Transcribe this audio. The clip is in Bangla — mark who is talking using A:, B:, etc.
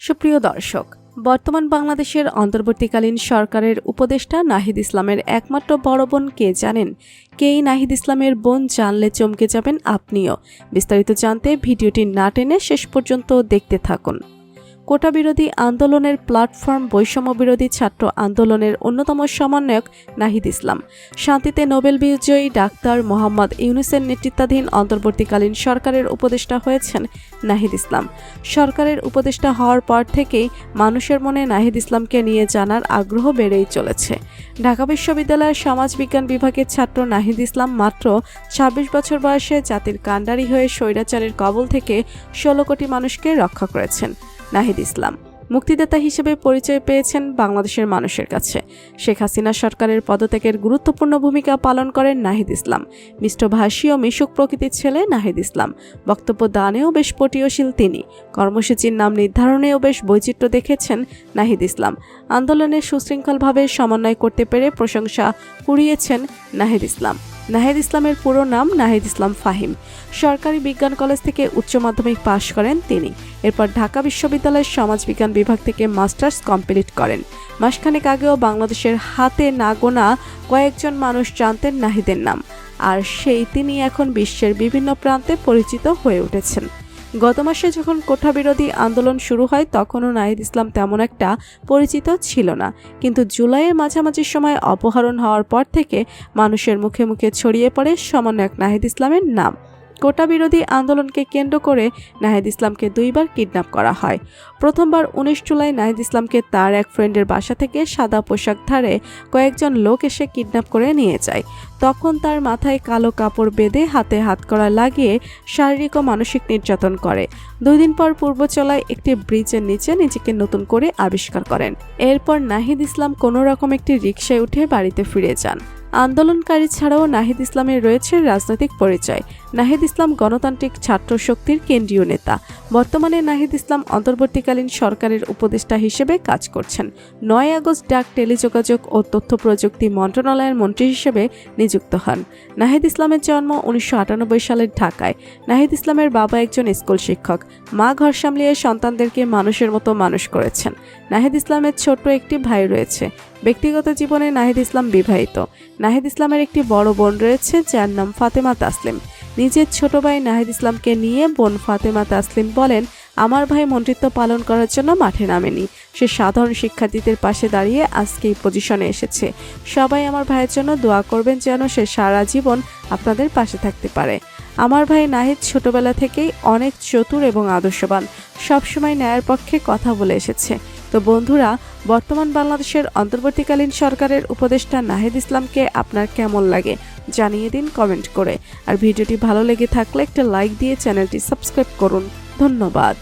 A: সুপ্রিয় দর্শক, বর্তমান বাংলাদেশের অন্তর্বর্তীকালীন সরকারের উপদেষ্টা নাহিদ ইসলামের একমাত্র বড় বোন কে জানেন? কেই নাহিদ ইসলামের বোন জানলে চমকে যাবেন আপনিও। বিস্তারিত জানতে ভিডিওটি না টেনে শেষ পর্যন্ত দেখতে থাকুন। কোটা বিরোধী আন্দোলনের প্ল্যাটফর্ম বৈষম্য বিরোধী ছাত্র আন্দোলনের অন্যতম সমন্বয়ক নাহিদ ইসলাম, শান্তিতে নোবেল বিজয়ী ডাক্তার মোহাম্মদ ইউনূসের নেতৃত্বাধীন অন্তর্বর্তীকালীন সরকারের উপদেষ্টা হয়েছেন নাহিদ ইসলাম। সরকারের উপদেষ্টা হওয়ার পর থেকেই মানুষের মনে নাহিদ ইসলামকে নিয়ে জানার আগ্রহ বেড়েই চলেছে। ঢাকা বিশ্ববিদ্যালয়ের সমাজবিজ্ঞান বিভাগের ছাত্র নাহিদ ইসলাম মাত্র ২৬ বছর বয়সে জাতির কাণ্ডারি হয়ে স্বৈরাচারের কবল থেকে ১৬ কোটি মানুষকে রক্ষা করেছেন। নাহিদ ইসলাম মুক্তিদাতা হিসেবে পরিচয় পেয়েছেন বাংলাদেশের মানুষের কাছে। শেখ হাসিনা সরকারের পদত্যাগের গুরুত্বপূর্ণ ভূমিকা পালন করেন নাহিদ ইসলাম। মিষ্টভাষী ও মিশুক প্রকৃতির ছেলে নাহিদ ইসলাম। বক্তব্য দানেও বেশ পটিয়শীল তিনি। কর্মসূচির নাম নির্ধারণেও বেশ বৈচিত্র্য দেখেছেন নাহিদ ইসলাম। আন্দোলনের সুশৃঙ্খলভাবে সমন্বয় করতে পেরে প্রশংসা কুড়িয়েছেন নাহিদ ইসলাম। নাহিদ ইসলামের পুরো নাম নাহিদ ইসলাম ফাহিম। সরকারি বিজ্ঞান কলেজ থেকে উচ্চ মাধ্যমিক পাশ করেন তিনি। এরপর ঢাকা বিশ্ববিদ্যালয়ের সমাজবিজ্ঞান বিভাগ থেকে মাস্টার্স কমপ্লিট করেন। মাসখানেক আগেও বাংলাদেশের হাতে না গোনা কয়েকজন মানুষ জানতেন নাহিদের নাম, আর তিনি এখন বিশ্বের বিভিন্ন প্রান্তে পরিচিত হয়ে উঠেছেন। গত মাসে যখন কোটা বিরোধী আন্দোলন শুরু হয় তখনও নাহিদ ইসলাম তেমন একটা পরিচিত ছিল না, কিন্তু জুলাইয়ের মাঝামাঝি সময় অপহরণ হওয়ার পর থেকে মানুষের মুখে মুখে ছড়িয়ে পড়ে সমন্বয়ক নাহিদ ইসলামের নাম। কোটা বিরোধী আন্দোলনকে কেন্দ্র করে নাহিদ ইসলামকে 2বার কিডন্যাপ করা হয়। প্রথমবার 19 জুলাই নাহিদ ইসলামকে তার এক ফ্রেন্ডের বাসা থেকে সাদা পোশাক ধারে কয়েকজন লোক এসে কিডন্যাপ করে নিয়ে যায়। তখন তার মাথায় কালো কাপড় বেঁধে হাতে হাতকড়া লাগিয়ে শারীরিক ও মানসিক নির্যাতন করে। 2 দিন পর পূর্বচলায় একটি ব্রিজের নিচে নিজেকে নতুন করে আবিষ্কার করেন। এরপর নাহিদ ইসলাম কোনো রকম একটি রিকশায় উঠে বাড়িতে ফিরে যান। আন্দোলনকারী ছাড়াও নাহিদ ইসলামের রয়েছে রাজনৈতিক পরিচয়। নাহিদ ইসলাম গণতান্ত্রিক ছাত্র শক্তির কেন্দ্রীয় নেতা। বর্তমানে নাহিদ ইসলাম অন্তর্বর্তীকালীন সরকারের উপদেষ্টা হিসেবে কাজ করছেন। 9 আগস্ট ডাক, টেলিযোগাযোগ ও তথ্য প্রযুক্তি মন্ত্রণালয়ের মন্ত্রী হিসেবে নিযুক্ত হন। নাহিদ ইসলামের জন্ম 1998 সালের ঢাকায়। নাহিদ ইসলামের বাবা একজন স্কুল শিক্ষক। মা ঘর সামলিয়ে সন্তানদেরকে মানুষের মতো মানুষ করেছেন। নাহিদ ইসলামের ছোট্ট একটি ভাই রয়েছে। ব্যক্তিগত জীবনে নাহিদ ইসলাম বিবাহিত। নাহিদ ইসলামের একটি বড় বোন রয়েছে যার নাম ফাতেমা তাসলিম। নিজের ছোট ভাই নাহিদ ইসলামকে নিয়ে বোন ফাতেমা তাসলিম বলেন, আমার ভাই মন্ত্রিত্ব পালন করার জন্য মাঠে নামেনি, সে সাধারণ শিক্ষার্থীদের পাশে দাঁড়িয়ে আজকে এই পজিশনে এসেছে। সবাই আমার ভাইয়ের জন্য দোয়া করবেন যেন সে সারা জীবন আপনাদের পাশে থাকতে পারে। আমার ভাই নাহিদ ছোটবেলা থেকেই অনেক চতুর এবং আদর্শবান, সবসময় ন্যায়ের পক্ষে কথা বলে এসেছে। তো বন্ধুরা, বর্তমান বাংলাদেশের অন্তর্বর্তীকালীন সরকারের উপদেষ্টা নাহিদ ইসলামকে আপনার কেমন লাগে জানিয়ে দিন কমেন্ট করে। আর ভিডিওটি ভালো লেগে থাকলে একটা লাইক দিয়ে চ্যানেলটি সাবস্ক্রাইব করুন। ধন্যবাদ।